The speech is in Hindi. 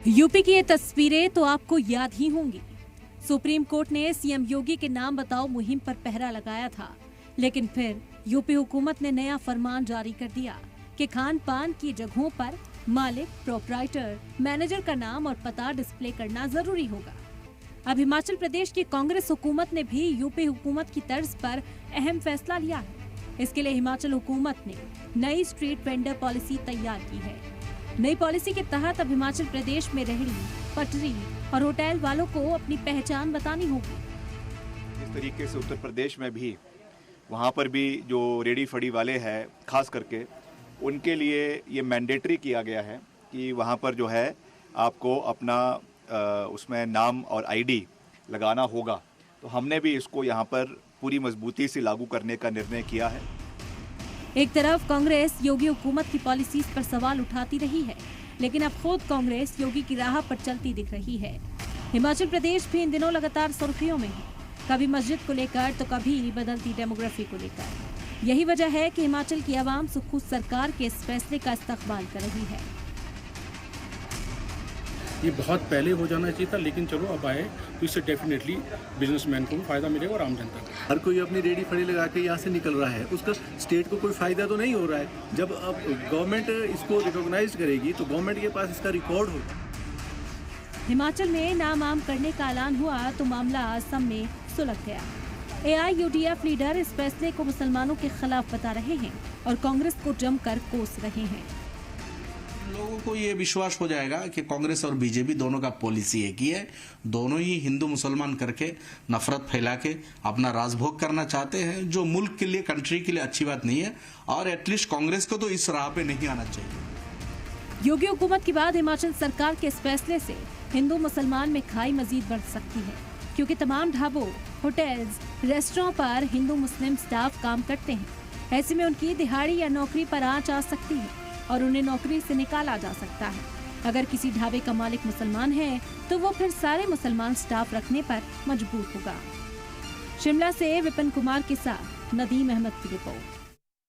यूपी की ये तस्वीरें तो आपको याद ही होंगी। सुप्रीम कोर्ट ने सीएम योगी के नाम बताओ मुहिम पर पहरा लगाया था, लेकिन फिर यूपी हुकूमत ने नया फरमान जारी कर दिया कि खान पान की जगहों पर मालिक, प्रोपराइटर, मैनेजर का नाम और पता डिस्प्ले करना जरूरी होगा। अब हिमाचल प्रदेश की कांग्रेस हुकूमत ने भी यूपी हुकूमत की तर्ज पर अहम फैसला लिया है। इसके लिए हिमाचल हुकूमत ने नई स्ट्रीट वेंडर पॉलिसी तैयार की है। नई पॉलिसी के तहत अब हिमाचल प्रदेश में रेहड़ी, पटरी और होटल वालों को अपनी पहचान बतानी होगी। इस तरीके से उत्तर प्रदेश में भी वहाँ पर भी जो रेडी फड़ी वाले हैं, खास करके उनके लिए ये मैंडेटरी किया गया है कि वहाँ पर जो है आपको अपना उसमें नाम और आईडी लगाना होगा। तो हमने भी इसको यहाँ पर पूरी मजबूती से लागू करने का निर्णय किया है। एक तरफ कांग्रेस योगी हुकूमत की पॉलिसीज पर सवाल उठाती रही है, लेकिन अब खुद कांग्रेस योगी की राह पर चलती दिख रही है। हिमाचल प्रदेश भी इन दिनों लगातार सुर्खियों में है, कभी मस्जिद को लेकर तो कभी बदलती डेमोग्राफी को लेकर। यही वजह है कि हिमाचल की आवाम खुद सरकार के इस फैसले का इस्तकबाल कर रही है। ये बहुत पहले हो जाना चाहिए था, लेकिन चलो अब आए तो इससे डेफिनेटली बिजनेसमैन को भी फायदा मिलेगा और आम जनता को। हर कोई अपनी रेडी फड़ी लगा के यहाँ से निकल रहा है, उसका स्टेट को कोई फायदा तो नहीं हो रहा है। जब अब गवर्नमेंट इसको रिकॉग्नाइज करेगी तो गवर्नमेंट के पास इसका रिकॉर्ड होगा। हिमाचल में नाम आम करने का ऐलान हुआ तो मामला असम में सुलझ गया। AIUDF लीडर इस फैसले को मुसलमानों के खिलाफ बता रहे हैं और कांग्रेस को जमकर कोस रहे हैं। लोगों को ये विश्वास हो जाएगा कि कांग्रेस और बीजेपी दोनों का पॉलिसी एक ही है। दोनों ही हिंदू मुसलमान करके नफरत फैला के अपना राजभोग करना चाहते हैं, जो मुल्क के लिए, कंट्री के लिए अच्छी बात नहीं है। और एटलीस्ट कांग्रेस को तो इस राह पे नहीं आना चाहिए। योगी हुकूमत के बाद हिमाचल सरकार के इस फैसले से हिंदू मुसलमान में खाई मजीद बढ़ सकती है, क्योंकि तमाम ढाबों, होटल्स, रेस्टोरेंट पर हिंदू मुस्लिम स्टाफ काम करते हैं। ऐसे में उनकी दिहाड़ी या नौकरी पर आंच आ सकती है और उन्हें नौकरी से निकाला जा सकता है। अगर किसी ढाबे का मालिक मुसलमान है तो वो फिर सारे मुसलमान स्टाफ रखने पर मजबूर होगा। शिमला से विपिन कुमार के साथ नदीम अहमद की रिपोर्ट।